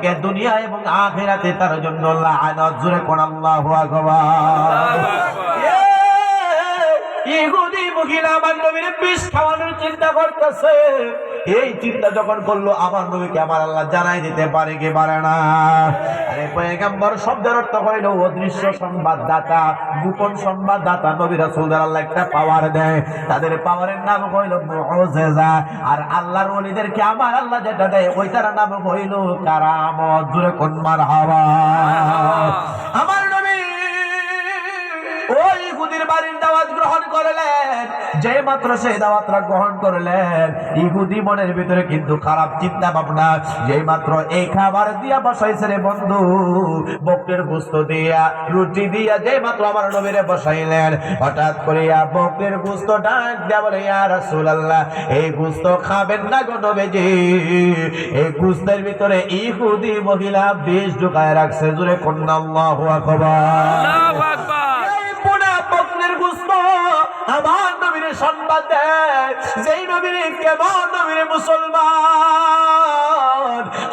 থেকে দুনিয়া এবং আখিরাতে তার জন্য লাআনত। জোরে কোন আল্লাহু আকবার। ইহুদি মহিলা আমার নবীর বিষ খাওয়ানোর চিন্তা করতেছে। এই চিন্তা যখন করলো, আমার নবীকে আমার আল্লাহ জানাই দিতে পারে কি পারে না? আরে পয়গম্বর শব্দের অর্থ হইল অদৃশ্য সংবাদদাতা, গোপন সংবাদদাতা। নবী রাসূলদের আল্লাহ একটা পাওয়ার দেয়, তাদের পাওয়ারের নাম হইল মুআজিজা। আর আল্লাহর ওলিদেরকে আমার আল্লাহ যেটা দেয় ওইটার নাম হইল কারামত। জোরে কোন মারহাবা। আমার নবী ওই ইহুদির বাড়ির দাওয়াত গ্রহণ করলেন। যে মাত্র সেই দাওয়াতটা গ্রহণ করলেন, ইহুদি মনের ভিতরে কিন্তু খারাপ চিন্তা ভাবনা। যে মাত্র এই খাবার দিয়া বসাইছে রে বন্ধু, বকরির গোশত দিয়া, রুটি দিয়া যে মাত্র আমার নবীরে বসাইলেন, হঠাৎ করিয়া বকরির গোশত ডাক দিয়া বলে, ইয়া রাসূলুল্লাহ, এই গোশত খাবেন না গো নবীজি। এই গোশতের ভিতরে ইহুদি মহিলা বিষ ঢুকায় রাখছে। জোরে কোন আল্লাহু আকবার। আল্লাহু আকবার। আমার নবীর সংবাদ দেয়, যেই নবীর কেমন নবীর মুসলমান,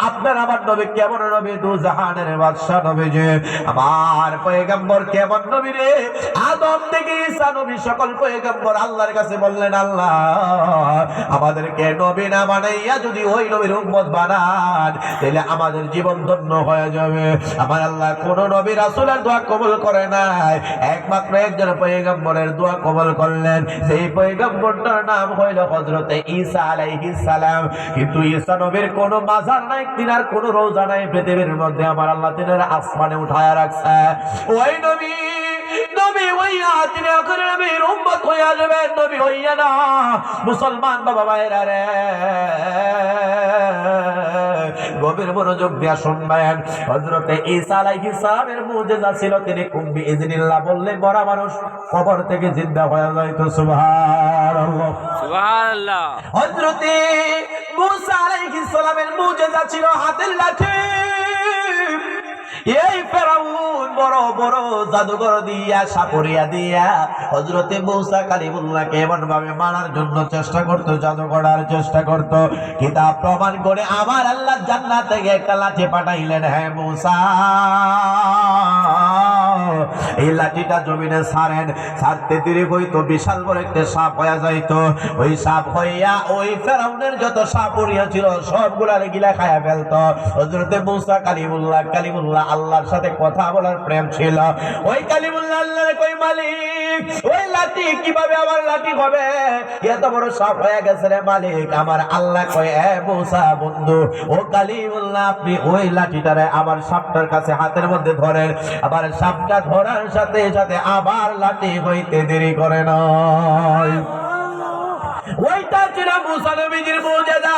আপনার আমার নবী কেমন নবী, দু জাহানের বাদশা নবী। যে আমার পয়গম্বর কেমন নবী রে, আদম থেকে ঈসা নবী সকল পয়গম্বর আল্লাহর কাছে বললেন, আল্লাহ আমাদেরকে নবী না বানাইয়া যদি ওই নবীর উম্মত বানান, তাহলে আমাদের জীবন ধন্য হয়ে যাবে। আমার আল্লাহ কোন নবী রাসূলের দোয়া কবুল করে নাই, একমাত্র একজন পয়গম্বরের দোয়া কবুল করলেন। সেই পয়গম্বরটার নাম হইল হযরতে ঈসা আলাইহিস সালাম। কিন্তু ঈসা নবীর কোনো মাজার নাই, তিনার কোনো রওজা নাই পৃথিবীর মধ্যে। আমার আল্লাহ তিনার আসমানে উঠায়া রাখছে। ওই নবী হইয়া তিনি আখের নবীর উম্মত হইয়া যাবেন, নবী হইয়া না। মুসলমান বাবা ভাইরা রে, গভীর মনোযোগ দিয়া শুনবেন। হযরতে ঈসা আলাইহিস সালামের মুজিজা ছিল, তিনি কুম্বি ইজনিল্লাহ বললে মরা মানুষ কবর থেকে জিন্দা হয়ে যাইতো। সুবহানাল্লাহ সুবহানাল্লাহ। হযরতে মূসা আলাইহিস সালামের মুজিজা ছিল হাতের লাঠি। এই ফেরাউন বড় বড় জাদুঘর দিয়া, সাপুরিয়া দিয়া হযরতে মূসা কালিমুল্লাহকে এমন ভাবে মারার জন্য চেষ্টা করতো, জাদু করার চেষ্টা করতো। কিতাব প্রমাণ করে আমার আল্লাহ জান্নাত থেকে একটা লাঠি পাঠাইলেন। হ্যাঁ মূসা, এই লাঠিটা জমিনে ছাড়েন। ছাড়তে দেরি হইতো, বিশাল বড় একটা সাপ হয়ে যাইতো। ওই সাপ হইয়া ওই ফেরাউনের যত সাপুরিয়া ছিল সবগুলার গিলা খায়া ফেলতো। হযরতে মূসা কালিমুল্লাহ আল্লাহর সাথে কথা বলার প্রেম ছিল। ওই কালিমুল্লাহ আল্লাহর কই, মালিক ওই লাঠি কিভাবে আমার লাঠি হবে? এত বড় সাপ হয়ে গেছে রে মালিক। আমার আল্লাহ কয়, এ মূসা বন্ধু, ও কালিমুল্লাহ, আপনি ওই লাঠিটারে আমার সাপটার কাছে হাতের মধ্যে ধরেন। আবার সাপটা ধরার সাথে সাথে আবার লাঠি হইতে দেরি করে না। ওইটা ছিল মূসা নবীর মুজিজা।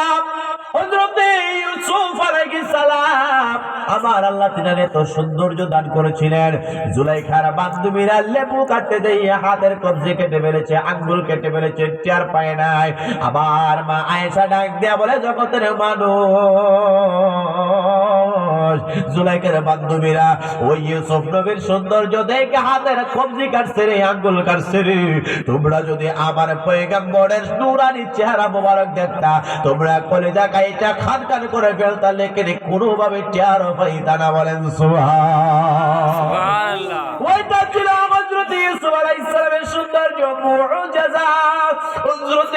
হযরতে ইউসুফ আলাইহিস সালাম, আমার আল্লাহ তিনারে তো সৌন্দর্য দান করেছিলেন। জুলাইখার বান্ধবীরা লেবু কাটতে দিয়ে হাতের কবজি কেটে ফেলেছে, আঙ্গুল কেটে ফেলেছে, টের পায় নাই। আবার মা আয়েশা ডাক দিয়া বলে, জগতের মানুষ, জুলাইখার বান্ধবীরা ওই ইউসুফ নবীর সৌন্দর্য দেখে হাতের কবজি কাটছে রে, আঙ্গুল কাটছে রে। তোমরা যদি আমার পয়গম্বরের নূরানি চেহারা মোবারক দেখতা, তোমরা কলিজা কাইটা খান খান করে ফেলতা, লেকিন কোনোভাবে টের পাইতা না। বলেন সুবহানাল্লাহ। ওইটা ছিল হযরত ইউসুফ আলাইহিস সালামের সৌন্দর্য, মুজিজা। হযরত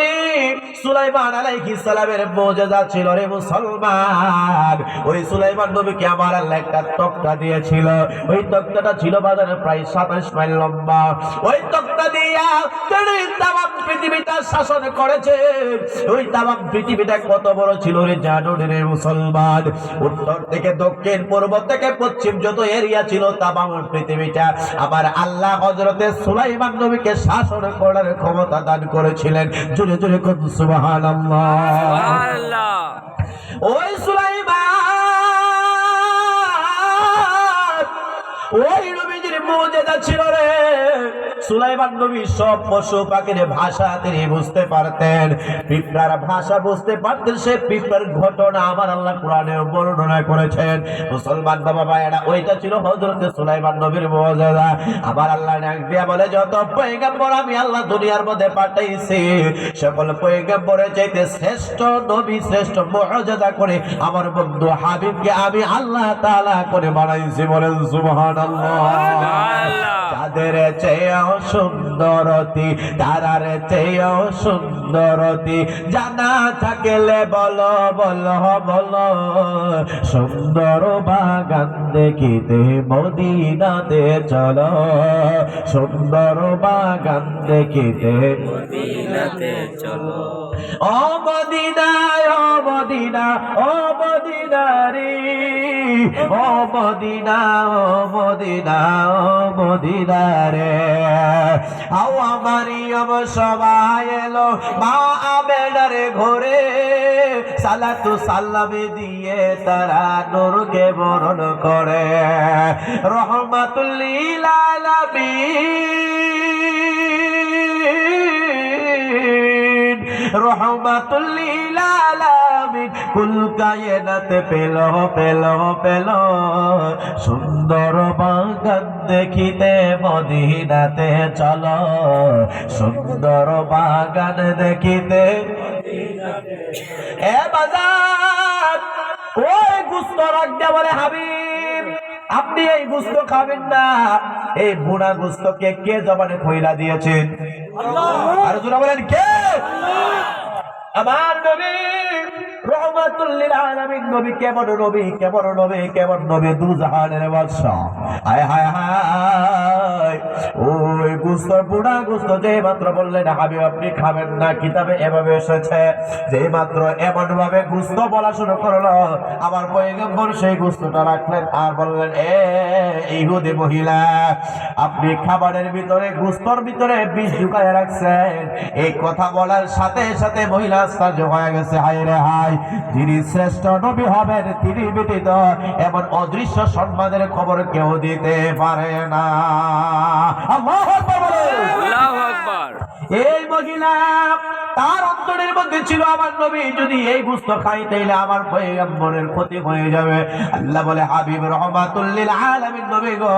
সুলাইমান আলাইহিস সালামের মুজিজা ছিল রে মুসলমান। ওই সুলাইমান নবীকে আমার আল্লাহ একটা তক্তা দিয়েছিল। ওই তক্তাটা ছিল বাজারে প্রায় 27 মাইল লম্বা। ওই তক্তা দিয়া তিনি তামাম পৃথিবীটা শাসন করেছে। ওই তামাম পৃথিবীটা কত বড় ছিল রে জানো রে মুসলমান? উত্তর থেকে দক্ষিণ, পূর্ব থেকে পশ্চিম যত এরিয়া ছিল তামাম পৃথিবীটা আমার আল্লাহ হযরতে সুলাইমান নবীকে শাসন করার ক্ষমতা দান করেছিলেন। জোরে জোরে কোন সুবহানাল্লাহ সুবহানাল্লাহ। ওই সুলাইমান, ওই নবীজির মুজিজা ছিল রে। সুলাইমান নবী সব পশু পাখির ভাষা তিনি বুঝতে পারতেন, পিঁপড়ার ভাষা বুঝতে পারতেন। সে পিঁপড়ার ঘটনা আমার আল্লাহ কোরআনে বর্ণনা করেছেন। মুসলমান বাবা ভাইয়েরা, ওইটা ছিল হযরত সুলাইমান নবীর মুজিজা। আমার আল্লাহ ডাক দিয়া বলে, যত পয়গম্বর আমি আল্লাহ দুনিয়ার মধ্যে পাঠাইছি, সকল পয়গম্বরের চাইতে শ্রেষ্ঠ নবী, শ্রেষ্ঠ মুজিজা করে আমার বন্ধু হাবিবকে আমি আল্লাহ তাআলা করে বানাইছি। বলেন সুবহানাল্লাহ। তাদের চেয়েও সুন্দরতি, তারার চেয়েও সুন্দরতি জানা থাকলে বলো বলো বলো, সুন্দর বাগান দেখিতে মদিনাতে চলো, সুন্দর বাগান দেখিতে মদিনাতে চলো। ও মদিনা, ও মদিনা, ও মদিনা রে, ও মদিনা, ও মদিনা, ও মদিনা রে। আও আমারিয়ম সবাই এলো মা আমেনার ঘরে, সালাতু সালামে দিয়ে তারা নূরকে বরণ করে। রহমাতুল লিল আলামিন, রহমাতুল লিল আলামিন, কুল কায়নাত পেল পেল পেল, সুন্দর বাগান দেখিতে মদিনাতে চলো, সুন্দর বাগান দেখিতে। এ বাজার, ওই গুস্ত রাখতে বলে হাবিব, আপনি এই গুস্ত খাবেন না। এই বুনা গুস্তকে কে জবানে খইলা দিয়েছেন? আর যারা বলেন কে? আমার নবী রহমাতুল লিল আলামিন নবী। কেমন নবী, কেমন নবী, কেমন নবী, দুজাহানের বাদশা। হায় হায় হায়, ওই গুস্ত, বুড়া গুস্ত যে মাত্র বললেন হাবিব আপনি খাবেন না, কিতাবে এভাবে এসেছে, যে মাত্র এমন ভাবে গুস্ত বলা শুরু করলো, আমার পয়গম্বর সেই গুস্তটা রাখলেন আর বললেন, এ ইহুদি মহিলা, আপনি খাবারের ভিতরে, গুস্তর ভিতরে বিষ ঢুকায় রাখছেন। এই কথা বলার সাথে সাথে মহিলা আশ্চর্য হয়ে গেছে। হায় রে হায়, যিনি শ্রেষ্ঠ নবী হবেন তিনি ব্যতীত এমন অদৃশ্য সম্মানের খবর কেউ দিতে পারে না। আল্লাহু আকবার, আল্লাহু আকবার। এই মহিলা, তার অন্তরের মধ্যে ছিল আমার নবী যদি এই গুস্ত খাই তাইলে আমার পয়গম্বরের ক্ষতি হয়ে যাবে। আল্লাহ বলে, হাবিব রহমাতুল লিল আলামিন নবী গো,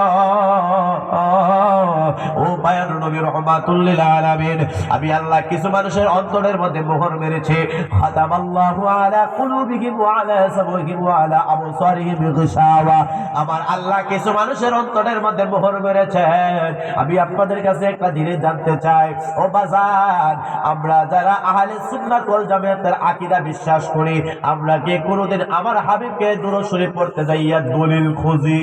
ও মায়ার নবী রহমাতুল লিল আলামিন, আমি আল্লাহ কিছু মানুষের অন্তরের মধ্যে মোহর মেরেছে। খাতামাল্লাহু আলা কুলুবিহিম ওয়া আলা সামইহিম ওয়া আলা আবসারিহিম গিশাওয়া। আমার আল্লাহ কিছু মানুষের অন্তরের মধ্যে মোহর মেরেছেন। আমি আপনাদের কাছে একটা জিনিস জানতে চাই, ও বাজার, আমরা যারা আহলে সুন্নাত ওয়াল জামাতের আকীদা বিশ্বাস করি, আমরা কি কোনোদিন আমার হাবিবকে দুরূদ শরীফ পড়তে যাইয়া দলিল খুঁজি?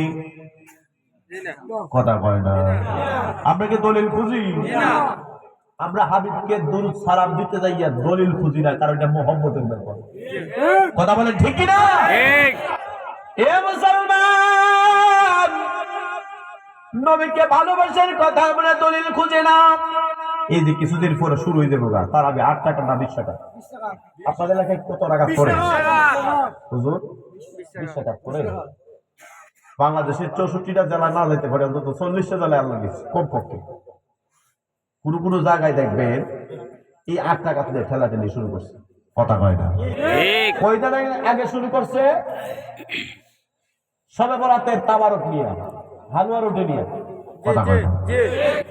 কথা কয় না। আমরা কি দলিল খুঁজি? আমরা হাবিবকে দুরূদ সালাম দিতে যাইয়া দলিল খুঁজি না, কারণ এটা মুহাম্মদের ব্যাপার। কথা বলেন ঠিক কি না? ঠিক। এ মুসলমান, নবীকে ভালোবাসার কথা আমরা দলিল খুঁজে না। এই যে কিছুদিন পরে শুরু হয়ে যাবে, তার আগে 8 টাকা না 20 টাকা। আপনাদের এলাকায় কত টাকা পড়ে হুজুর? 20 টাকা পড়ে। বাংলাদেশের 64টা জেলা না যেতে পারে, অন্তত 40টা জেলায় আল্লাহ দিচ্ছে কমপক্ষে। কোন কোন জায়গায় দেখবেন এই 8 টাকা থেকে ঠেলাঠেলি শুরু করছে। কথা কয় না। কই জায়গায় আগে শুরু করছে? সবে বরাতের তাবারক নিয়ে, হালুয়া রুটি নিয়ে। কথা কয় না।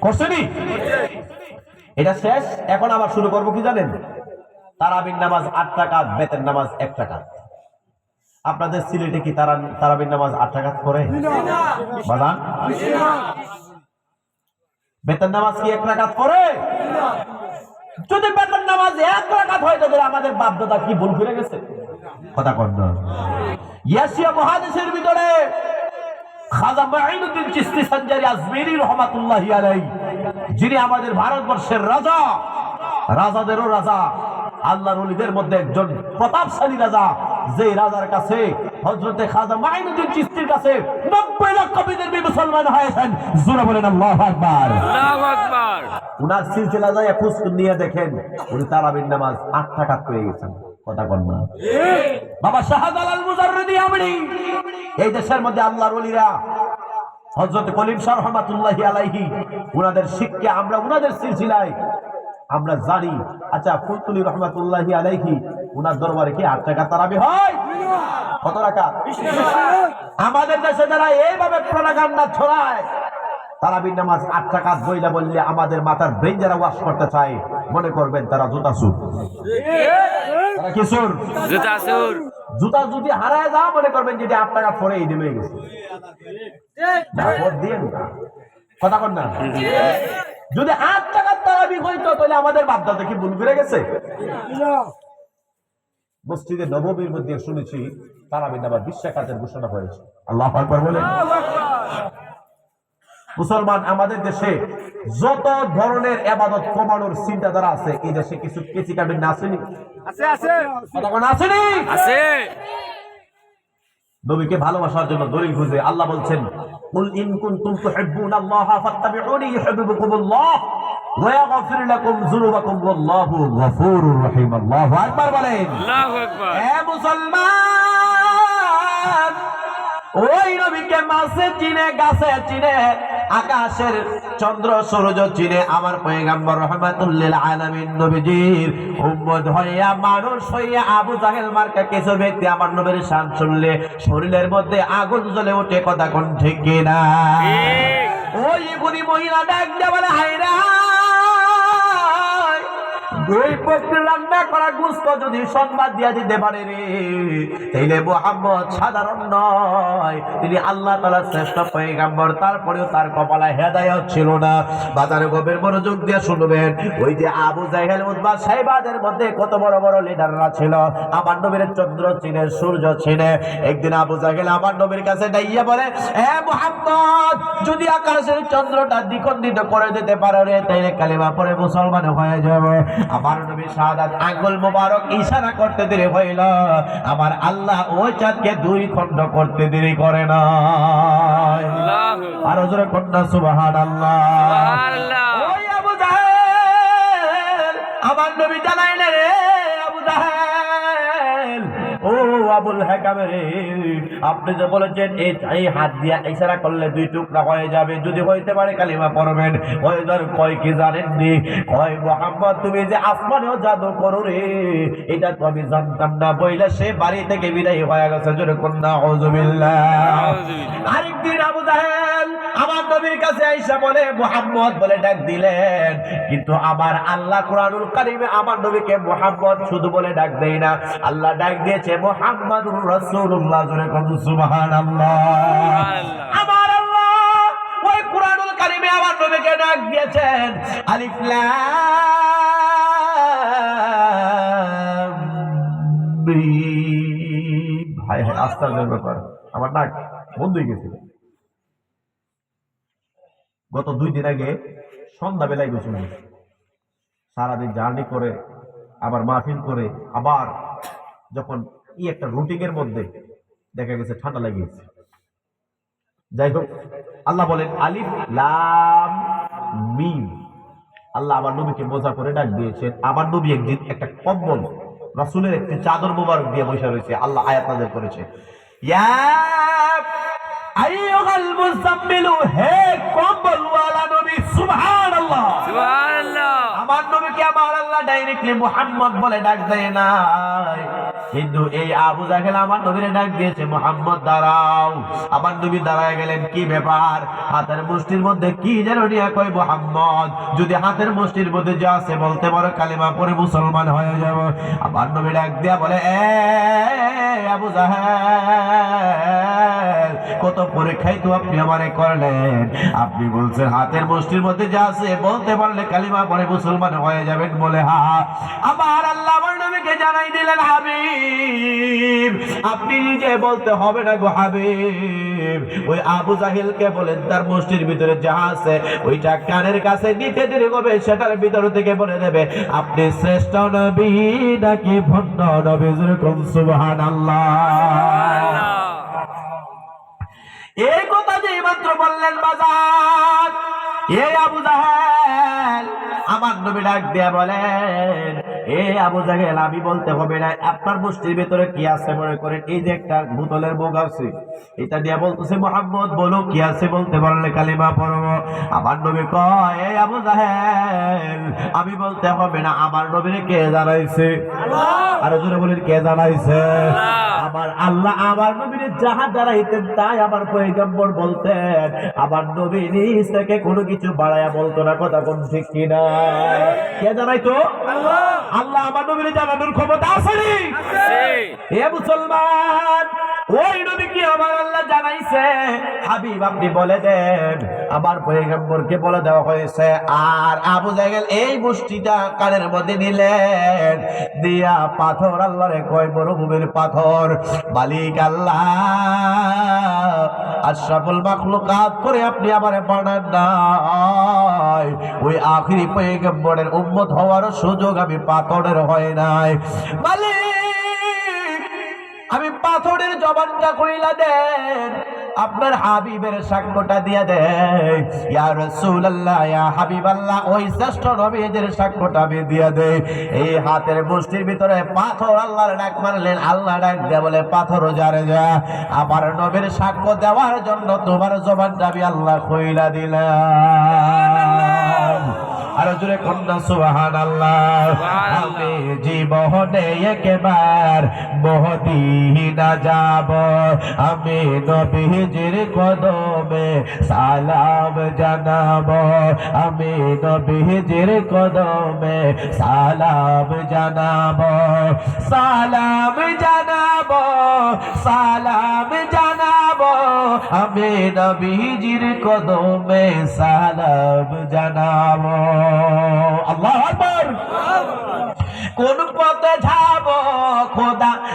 করছেনি? এটা শেষ। এখন আবার শুরু করবো কি জানেন? তারাবির নামাজ 8 টাকা, বেতের নামাজ 1 টাকা। আপনাদের সিলেটে কি তারাবির নামাজ 8 টাকা পড়ে? বাজান, বেতের নামাজ কি 1 টাকা পড়ে? যদি বেতের নামাজ 1 টাকা হয় তাহলে আমাদের বাপ দাদা কি ভুল করে গেছে? কথা কন না। এশিয়া মহাদেশের ভিতরে খাজা মাঈনুদ্দিন চিশতি সঞ্জারি আজমেরি রহমাতুল্লাহি আলাইহি, যিনি আমাদের ভারতবর্ষের রাজা, রাজাদেরও রাজা, আল্লাহর ওলিদের মধ্যে একজন প্রতাপশালী রাজা, যে রাজার কাছে হযরতে খাজা মাঈনুদ্দিন চিশতির কাছে 90 লক্ষ বিদেশী মুসলমান হয়েছেন। জোরে বলেন আল্লাহু আকবার, আল্লাহু আকবার। উনার সিলসিলা যায় খোঁজ নিয়ে দেখেন, উনি তারাবির নামাজ 8 টাকা পেয়ে গেছেন। কথা বল না। বাবা শাহজালাল মুজাররিদি আমরি, এই দেশের মধ্যে আল্লাহর ওলিরা হযরত কলিম শাহ রাহমাতুল্লাহি আলাইহি উনাদের শিক্ষা আমরা উনাদের সিলসিলায় আমরা জানি। আচ্ছা, ফুলতুলি রহমাতুল্লাহি আলাইহি উনার দরবারে কি 8 রাকাত তারাবি হয়? কত রাকাত? আমাদের দেশে যারা এইভাবে প্রপাগান্ডা ছড়ায় তারাবির নামাজ 8 রাকাত বইলা বললে আমাদের মাথার ব্রেন যারা ওয়াশ করতে চায় মনে করবেন তারা জুতা সুর। তারা কি সুর? জুতা সুর। জুতা যদি হারায় যা মনে করবেন যে 8 রাকাত পরে এই নেমে গেছে। কথা কন না? যদি 8 রাকাত তারাবি হইতো তাহলে আমাদের বাপদাদা কি ভুল করে গেছে? মসজিদে নববীর মধ্যে শুনেছি তারাবির নামাজ 20 রাকাতের ঘোষণা হয়েছে। আল্লাহু আকবার বলেন। মুসলমান আমাদের দেশে যত ধরনের ইবাদত কমানোর চিন্তাধারা আছে এই দেশে কিছু কেচি কাটবে না আসেনি? আছে আছে। কথা কোন আসেনি? আছে। নবীকে ভালোবাসার জন্য দলিল খুঁজে আল্লাহ বলছেন কুল ইন কুনতুম তুহিব্বুনাল্লাহা ফাত্তাবিউনি ইউহিব্বুকুমুল্লাহ ওয়া ইয়াগফির লাকুম যুনুবাকুম ওয়াল্লাহু গফুরুর রহিম। আল্লাহু আকবার বলেন। আল্লাহু আকবার। হে মুসলমান, ওই নবীকে মাছে চিনে, গাছে চিনে, আকাশের চন্দ্র সূর্য চিনে আমার পয়গম্বর রাহমাতুল লিল আলামিন নবীজির উম্মত হইয়া মানুষ হইয়া আবু জাহেল মার্কা কিছু ব্যক্তি আমার নবীর শান শুনলে শরীরের মধ্যে আগুন জ্বলে ওঠে। কথা কোন ঠিক কিনা? ওই বুড়ি মহিলা ডাক দিয়ে বলে হায়রা দুই পক্ষে রান্না করা গোশত যদি সংবাদ দিয়া দিতে পারে রে তাইলে মুহাম্মদ সাধারণ নয়, তিনি আল্লাহ তাআলার শ্রেষ্ঠ পয়গম্বর। তারপরেও তার কপালে হেদায়েত ছিল না। বাজারে গভীর মনোযোগ দিয়ে শুনবেন, ওই যে আবু জাহেল উতবা সাইবাদের মধ্যে কত বড় বড় লিডাররা ছিল আমার নবীর চন্দ্র চিনে সূর্য চিনে। একদিন আবু জাহেল আমার নবীর কাছে দাইয়া বলে হে মুহাম্মদ, যদি আকাশের চন্দ্রটা দ্বিখণ্ডিত করে দিতে পারো রে তাইলে কালিমা পড়ে মুসলমান হয়ে যাবে। আমার নবী শাহাদাত আঙ্গুল মোবারক ইশারা করতে দেরি হইল, আমার আল্লাহ ওই চাঁদকে 2 খণ্ড করতে দেরি করে না। আর জোরে কন্যা সুবহানাল্লাহ। ওই আবু জাহেল আমার নবী জানাইলে রে আবু জাহেল, ও আবুল হাকাম রে, আপনি যে বলেছেন এই হাত দিয়া ইশারা করলে 2 টুকরা হয়ে যাবে, যদি হইতে পারে কালিমা পড়বেন। ওই ধর কয় কি জানেননি? কয় মুহাম্মদ তুমি যে আসমানেও জাদু করো রে, এটা তো আমি জানতাম না। বইলে সে বাড়ি থেকে বিদায় হয়ে গেছে। জোরে কন্যা আউযুবিল্লাহ। আরেকদিন আবু জাহেল আমার নবীর কাছে আইসা বলে মুহাম্মদ বলে ডাক দিলেন, কিন্তু আমার আল্লাহ কুরআনুল কারীমে আমার নবীকে মুহাম্মদ শুধু বলে ডাক দেয় না, আল্লাহ ডাক দিয়েছে মুহাম্মাদুর রাসূলুল্লাহ। জোরে কন্যা সুবহানাল্লাহ। আমার আল্লাহ ওই কুরআনুল কারীমে আমার নবীকে ডাক দিয়েছেন আলিফ লাম মিম। ভাই আস্তাগফিরুল্লাহ ব্যাপার আমার নাক বন্ধ হয়ে গেছে। গত 2 দিন আগে সন্ধ্যাবেলায় গোসল হয়েছে, সারাদিন জার্নি করে আবার মাহফিল করে আবার যখন একটা রুটিনের মধ্যে দেখা গেছে ঠান্ডা লাগিয়েছে। যাই হোক, আল্লাহ বলেন আলিফ লাম মিম। আল্লাহ আমার নবীকে মজা করে ডাক দিয়েছেন। আমার নবী একদিন একটা কম্বল রাসূলের একটি চাদর মোবারক দিয়ে বসে রয়েছে। আল্লাহ আয়াত নাযিল করেছে, ইয়া আইয়ুহাল মুযাম্মিলু, হে কম্বলওয়ালা নবী। সুবহানাল্লাহ সুবহানাল্লাহ। আমার নবীকে আমার আল্লাহ ডাইরেক্টলি মুহাম্মদ বলে ডাক দেয় না, কিন্তু এই আবু জাহেল আমার নবীরে ডাক দিয়েছে মুহাম্মদ দাঁড়াও। আমার নবী দাঁড়ায় গেলেন। কি ব্যাপার? হাতের মুষ্টির মধ্যে কি যেন নিয়ে কয় মুহাম্মদ, যদি হাতের মুষ্টির মধ্যে যা আছে বলতে পারো কালিমা পড়ে মুসলমান হয়ে যাব। আমার নবী ডাক দিয়া বলে এ আবু জাহেল, কত পরীক্ষাই তো আপনি আমারে করলেন। আপনি বলছেন হাতের মুষ্টির মধ্যে যা আছে বলতে পারলে কালিমা পড়ে মুসলমান হয়ে যাবেন বলে হা। আমার আল্লাহ আমার নবীকে জানাই দিলেন হাবিব, আপনি নিজে বলতে হবে না গো হাবিব। ওই আবু জাহেলকে বলেন তার মুষ্টির ভিতরে যা আছে ওইটা কানের কাছে নিতে দেরি হবে, সেটার ভিতর থেকে বলে দেবে আপনি শ্রেষ্ঠ নবী নাকি ভণ্ড নবী। যেরকম সুবহানাল্লাহ। এই কথা যে মাত্র বললেন বাজার, এই আবু জাহেল আমার নবী ডাক দিয়া বলেন এ আবু জাহেল আমি বলতে হবে না, আপনার মুষ্টির ভিতরে কি আছে মনে করেন এই যে একটা বোতলের মুখ আছে, এটা দিয়া বলতেছে মুহাম্মদ বলো কি আছে, বলতে পারলে কালিমা পড়বো। আমার নবী কয় এ আবু জাহেল আমি বলতে হবে না, আমার নবীরে কে জানাইছে? আর জোরে বলেন কে জানাইছে? আমার আল্লাহ আমার নবীরে যাহা জানাইতেন তাই আমার পয়গম্বর বলতেন। আমার নবী নিজ থেকে কোনো কিছু বাড়ায়া বলতো না, কথা কোন ঠিক কিনা? কে জানাইতো? আল্লাহ আমার নবীরে জানানোর ক্ষমতা আছে নি? এ মুসলমান, ওই নবী কি আমার আল্লাহ জানাইছে? হাবিব আপনি বলে দেন, আমার পয়গম্বরকে বলে দেওয়া হয়েছে। আর আবু জাহেল এই মুষ্টিটা কানের মধ্যে নিলেন, দিয়া পাথর আল্লাহরে কয় মরুভূমির পাথর, মালিক আল্লাহ আশরাফুল মাখলুকাত করে আপনি আমারে বানান নাই, ওই আখিরি পয়গম্বরের উম্মত হওয়ার সুযোগ আমি পাথরের হয় নাই। মালিক আমি পাথরের জবানটা কইলা দেন, আপনার হাবিবের সাক্ষ্যটা দিয়া দেয়। ইয়া রাসূলুল্লাহ ইয়া হাবিবাল্লাহ, ওই শ্রেষ্ঠ নবীদের সাক্ষ্যটা আমি দিয়া দেই। এই হাতের মুষ্টির ভিতরে পাথর আল্লাহর ডাক মারলেন, আল্লাহ ডাক দেয়া বলে পাথরও যারে যা, আমার নবীর সাক্ষ্য দেওয়ার জন্য তোমার জবানটা আমি আল্লাহ কইলা দিলাম। আর জোরে কন্যা সুবহানাল্লাহ। আমি জীবনে একবার মদিনা যাব, আমি নবীজির কদমে সালাম জানাব, আমি নবীজির কদমে সালাম জানাব, সালাম জানাব, সালাম জানাব, আমি নবীজির কদমে সালাম জানাব। আল্লাহু আকবার। কোন পথে